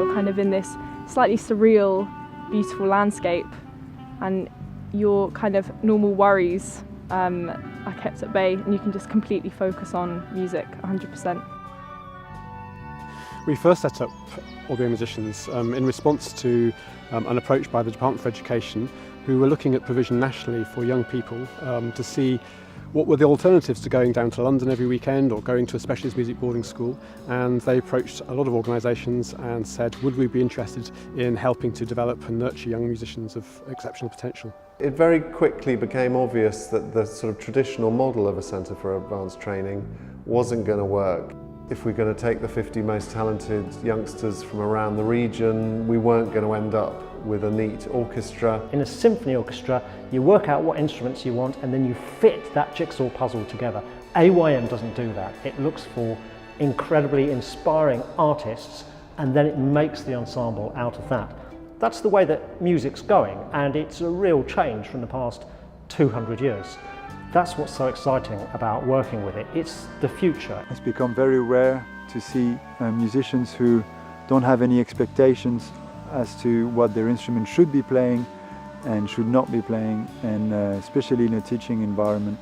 you're kind of in this slightly surreal, beautiful landscape, and your kind of normal worries are kept at bay, and you can just completely focus on music 100%. We first set up Aldeburgh Young Musicians in response to an approach by the Department for Education, who were looking at provision nationally for young people to see what were the alternatives to going down to London every weekend or going to a specialist music boarding school. And they approached a lot of organisations and said, would we be interested in helping to develop and nurture young musicians of exceptional potential? It very quickly became obvious that the sort of traditional model of a centre for advanced training wasn't going to work. If we're going to take the 50 most talented youngsters from around the region, we weren't going to end up with a neat orchestra. In a symphony orchestra, you work out what instruments you want and then you fit that jigsaw puzzle together. AYM doesn't do that. It looks for incredibly inspiring artists and then it makes the ensemble out of that. That's the way that music's going, and it's a real change from the past 200 years. That's what's so exciting about working with it. It's the future. It's become very rare to see musicians who don't have any expectations as to what their instrument should be playing and should not be playing, and especially in a teaching environment.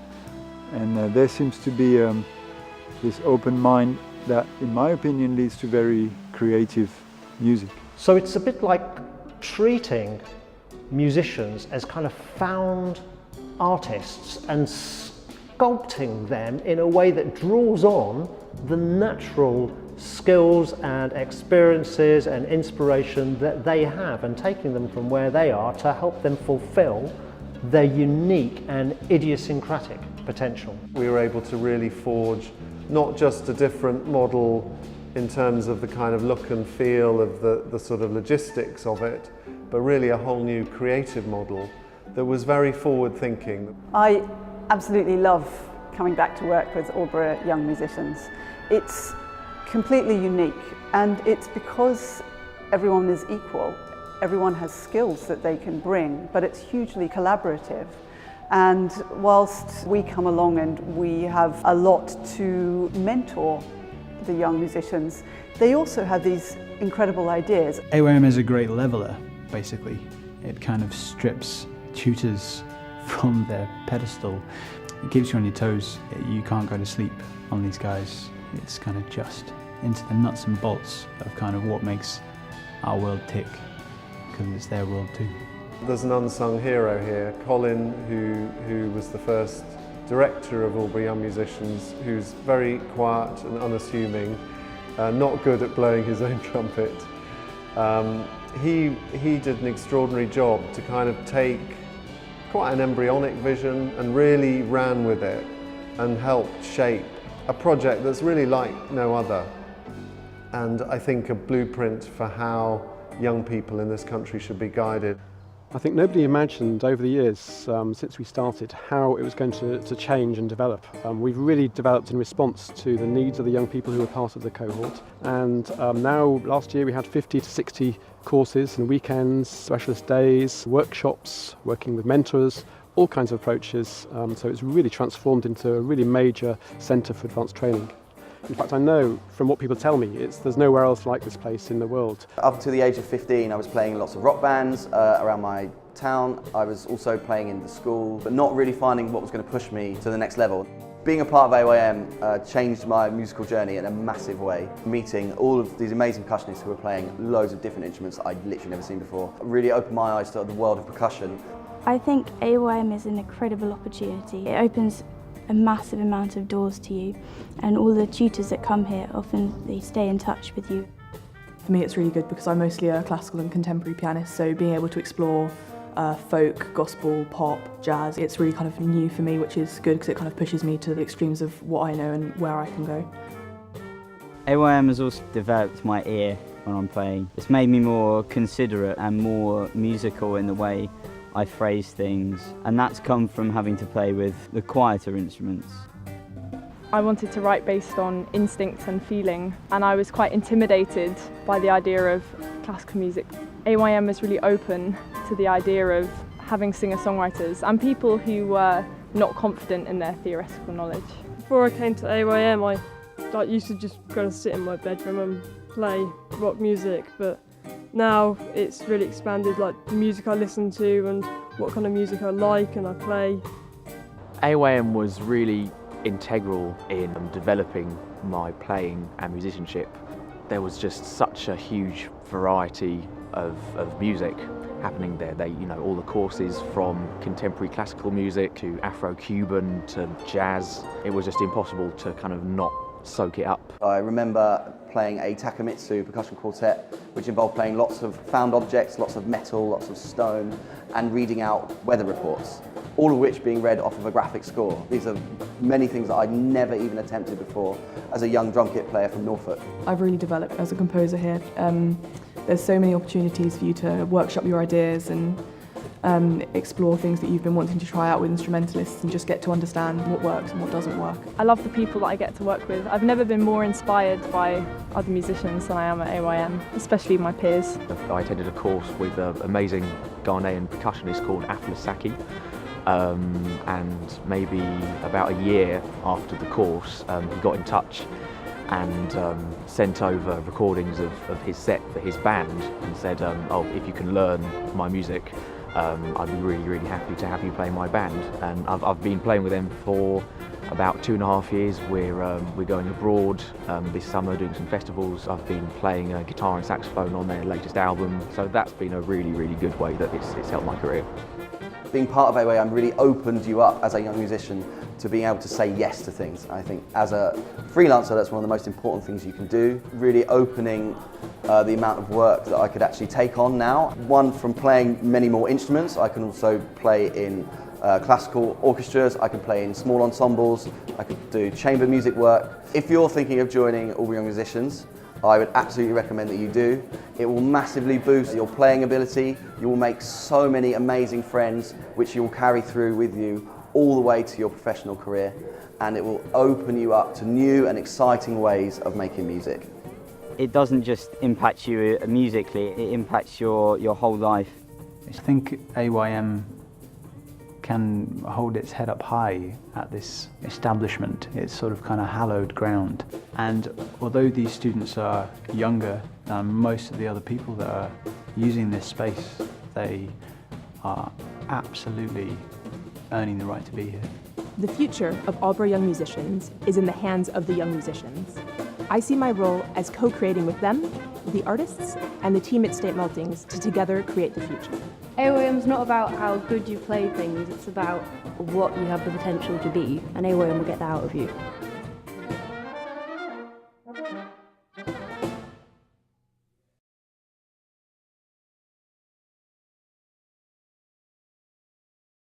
And there seems to be this open mind that, in my opinion, leads to very creative music. So it's a bit like treating musicians as kind of found artists and sculpting them in a way that draws on the natural skills and experiences and inspiration that they have, and taking them from where they are to help them fulfill their unique and idiosyncratic potential. We were able to really forge not just a different model in terms of the kind of look and feel of the sort of logistics of it, but really a whole new creative model that was very forward-thinking. I absolutely love coming back to work with Aldeburgh Young Musicians. It's completely unique, and it's because everyone is equal. Everyone has skills that they can bring, but it's hugely collaborative. And whilst we come along and we have a lot to mentor the young musicians, they also have these incredible ideas. AYM is a great leveler, basically. It kind of strips tutors from their pedestal. It keeps you on your toes. You can't go to sleep on these guys. It's kind of just into the nuts and bolts of kind of what makes our world tick, because it's their world too. There's an unsung hero here, Colin, who was the first director of Aldeburgh Young Musicians, who's very quiet and unassuming, not good at blowing his own trumpet. He did an extraordinary job to kind of take quite an embryonic vision and really ran with it and helped shape a project that's really like no other, and I think a blueprint for how young people in this country should be guided. I think nobody imagined over the years since we started how it was going to change and develop. We've really developed in response to the needs of the young people who were part of the cohort, and now last year we had 50 to 60 courses and weekends, specialist days, workshops, working with mentors, all kinds of approaches, so it's really transformed into a really major centre for advanced training. In fact, I know from what people tell me, there's nowhere else like this place in the world. Up until the age of 15, I was playing in lots of rock bands around my town. I was also playing in the school, but not really finding what was going to push me to the next level. Being a part of AYM changed my musical journey in a massive way. Meeting all of these amazing percussionists who were playing loads of different instruments I'd literally never seen before really opened my eyes to the world of percussion. I think AYM is an incredible opportunity. It opens a massive amount of doors to you, and all the tutors that come here, often they stay in touch with you. For me it's really good because I'm mostly a classical and contemporary pianist, so being able to explore folk, gospel, pop, jazz, it's really kind of new for me, which is good because it kind of pushes me to the extremes of what I know and where I can go. AYM has also developed my ear when I'm playing. It's made me more considerate and more musical in the way I phrase things, and that's come from having to play with the quieter instruments. I wanted to write based on instinct and feeling, and I was quite intimidated by the idea of classical music. AYM is really open to the idea of having singer-songwriters and people who were not confident in their theoretical knowledge. Before I came to AYM, I used to just go and sit in my bedroom and play rock music, but now it's really expanded, like the music I listen to and what kind of music I like and I play. AYM was really integral in developing my playing and musicianship. There was just such a huge variety of music happening there. All the courses from contemporary classical music to Afro-Cuban to jazz. It was just impossible to kind of not soak it up. I remember playing a takamitsu percussion quartet, which involved playing lots of found objects, lots of metal, lots of stone, and reading out weather reports, all of which being read off of a graphic score. These are many things that I'd never even attempted before as a young drum kit player from Norfolk. I've really developed as a composer here. There's so many opportunities for you to workshop your ideas and explore things that you've been wanting to try out with instrumentalists and just get to understand what works and what doesn't work. I love the people that I get to work with. I've never been more inspired by other musicians than I am at AYM, especially my peers. I attended a course with an amazing Ghanaian percussionist called Aflasaki, and maybe about a year after the course he got in touch and sent over recordings of his set for his band and said, oh, if you can learn my music, I'd be really happy to have you play my band. And I've been playing with them for about 2.5 years. We're going abroad this summer doing some festivals. I've been playing guitar and saxophone on their latest album, so that's been a really good way that it's helped my career. Being part of AYM really opened you up as a young musician to being able to say yes to things. I think as a freelancer, that's one of the most important things you can do. Really opening the amount of work that I could actually take on now. One, from playing many more instruments, I can also play in classical orchestras, I can play in small ensembles, I could do chamber music work. If you're thinking of joining Aldeburgh Young Musicians, I would absolutely recommend that you do. It will massively boost your playing ability. You will make so many amazing friends, which you will carry through with you all the way to your professional career, and it will open you up to new and exciting ways of making music. It doesn't just impact you musically, it impacts your whole life. I think AYM can hold its head up high at this establishment. It's sort of kind of hallowed ground. And although these students are younger than most of the other people that are using this space, they are absolutely earning the right to be here. The future of Aldeburgh Young Musicians is in the hands of the young musicians. I see my role as co-creating with them, the artists, and the team at State Meltings to together create the future. AYM is not about how good you play things, it's about what you have the potential to be, and AYM will get that out of you.